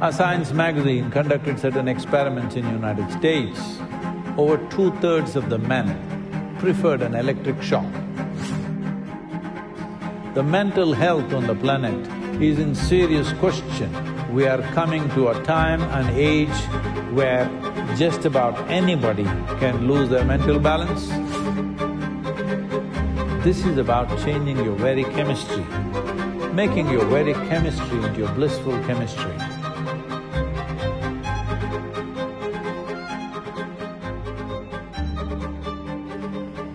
A science magazine conducted certain experiments in United States. Over 2/3 of the men preferred an electric shock. The mental health on the planet is in serious question. We are coming to a time and age where just about anybody can lose their mental balance. This is about changing your very chemistry, making your very chemistry into your blissful chemistry.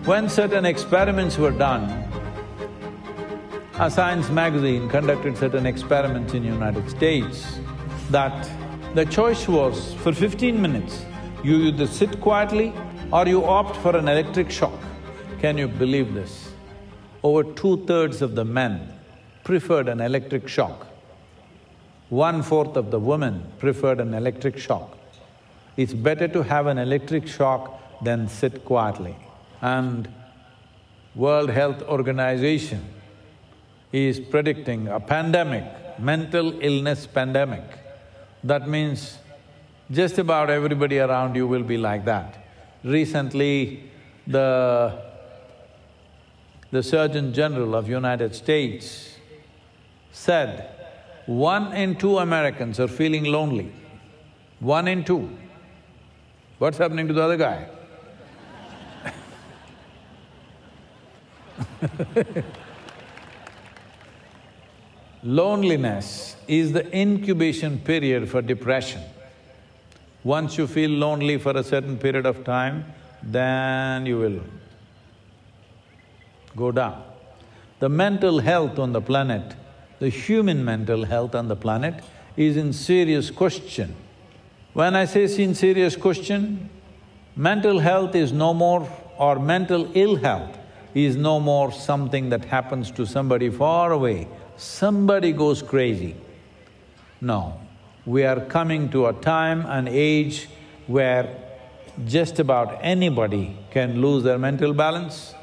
When certain experiments were done, a science magazine conducted certain experiments in United States that the choice was, for 15 minutes, you either sit quietly or you opt for an electric shock. Can you believe this? Over 2/3 of the men preferred an electric shock. 1/4 of the women preferred an electric shock. It's better to have an electric shock than sit quietly. And World Health Organization is predicting a pandemic, mental illness pandemic. That means just about everybody around you will be like that. Recently, the Surgeon General of United States said 1 in 2 Americans are feeling lonely. 1 in 2. What's happening to the other guy? Loneliness is the incubation period for depression. Once you feel lonely for a certain period of time, then you will go down. The mental health on the planet, the human mental health on the planet is in serious question. When I say in serious question, mental health is no more, or mental ill health is no more something that happens to somebody far away, somebody goes crazy. No, we are coming to a time and age where just about anybody can lose their mental balance.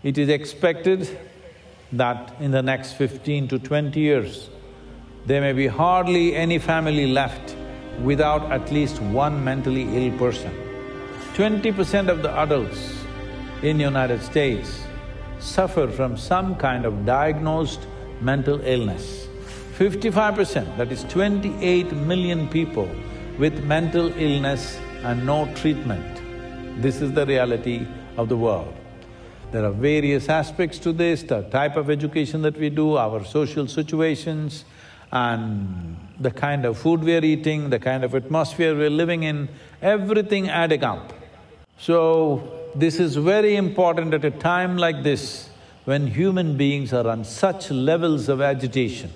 It is expected that in the next 15 to 20 years, there may be hardly any family left without at least one mentally ill person. 20% of the adults in United States suffer from some kind of diagnosed mental illness. 55%, that is 28 million people with mental illness and no treatment. This is the reality of the world. There are various aspects to this, the type of education that we do, our social situations, and the kind of food we are eating, the kind of atmosphere we're living in, everything adding up. So, this is very important at a time like this, when human beings are on such levels of agitation,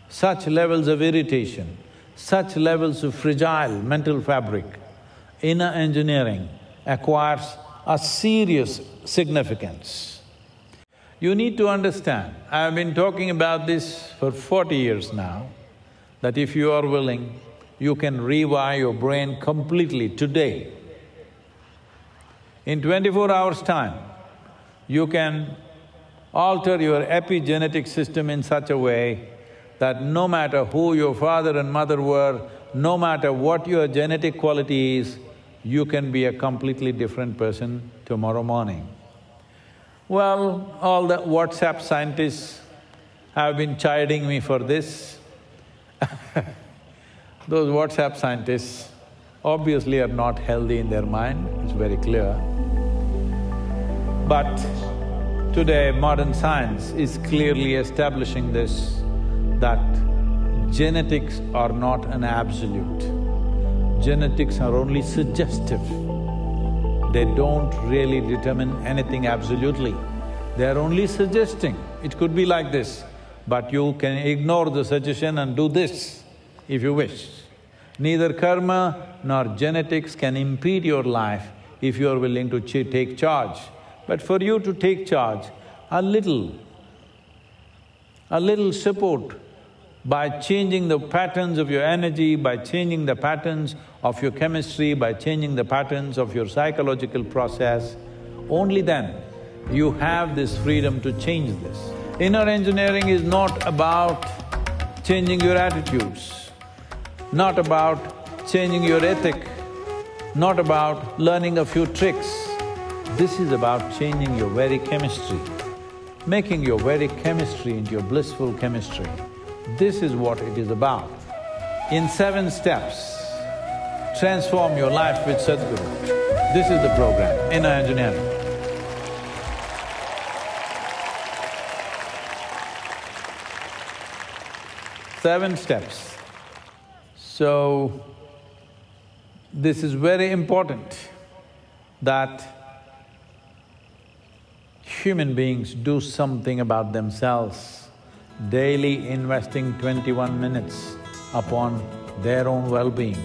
such levels of irritation, such levels of fragile mental fabric. Inner engineering acquires a serious significance. You need to understand, I've been talking about this for 40 years now, that if you are willing, you can rewire your brain completely today. In 24 hours' time, you can alter your epigenetic system in such a way that no matter who your father and mother were, no matter what your genetic quality is, you can be a completely different person tomorrow morning. Well, all the WhatsApp scientists have been chiding me for this. Those WhatsApp scientists obviously are not healthy in their mind, it's very clear. But today, modern science is clearly establishing this, that genetics are not an absolute. Genetics are only suggestive. They don't really determine anything absolutely. They are only suggesting, it could be like this, but you can ignore the suggestion and do this if you wish. Neither karma nor genetics can impede your life if you are willing to take charge. But for you to take charge, a little support by changing the patterns of your energy, by changing the patterns of your chemistry, by changing the patterns of your psychological process, only then you have this freedom to change this. Inner engineering is not about changing your attitudes. not about changing your ethic, not about learning a few tricks. This is about changing your very chemistry, making your very chemistry into your blissful chemistry. This is what it is about. In 7 steps, transform your life with Sadhguru. This is the program, Inner Engineering. Seven steps. So, this is very important that human beings do something about themselves, daily investing 21 minutes upon their own well-being.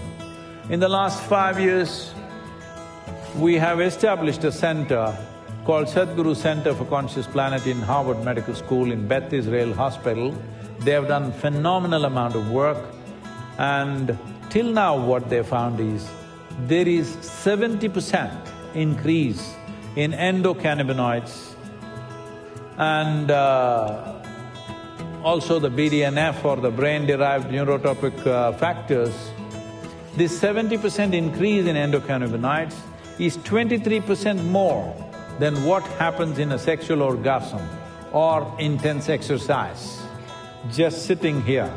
In the last 5 years, we have established a center called Sadhguru Center for Conscious Planet in Harvard Medical School in Beth Israel Hospital. They have done phenomenal amount of work, and till now what they found is there is 70% increase in endocannabinoids and also the BDNF or the brain-derived neurotropic factors. This 70% increase in endocannabinoids is 23% more than what happens in a sexual orgasm or intense exercise. Just sitting here,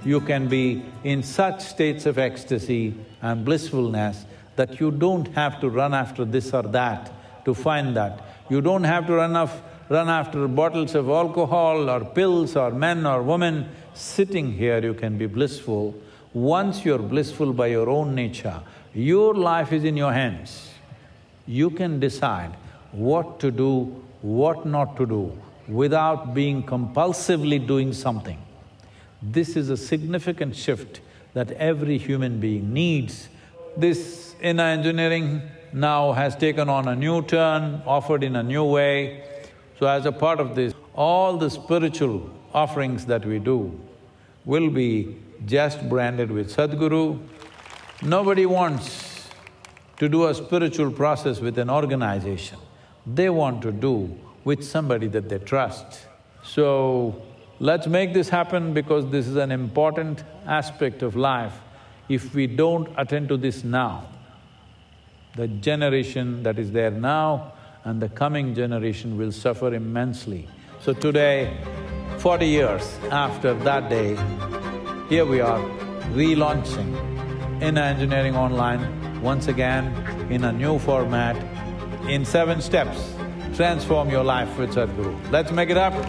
you can be in such states of ecstasy and blissfulness that you don't have to run after this or that to find that. You don't have to run after bottles of alcohol or pills or men or women. Sitting here, you can be blissful. Once you're blissful by your own nature, your life is in your hands. You can decide what to do, what not to do, without being compulsively doing something. This is a significant shift that every human being needs. This inner engineering now has taken on a new turn, offered in a new way. So as a part of this, all the spiritual offerings that we do will be just branded with Sadhguru. Nobody wants to do a spiritual process with an organization. They want to do with somebody that they trust. So, let's make this happen because this is an important aspect of life. If we don't attend to this now, the generation that is there now and the coming generation will suffer immensely. So today, 40 years after that day, here we are relaunching Inner Engineering Online once again in a new format, in 7 steps. Transform your life with Sadhguru. Let's make it happen.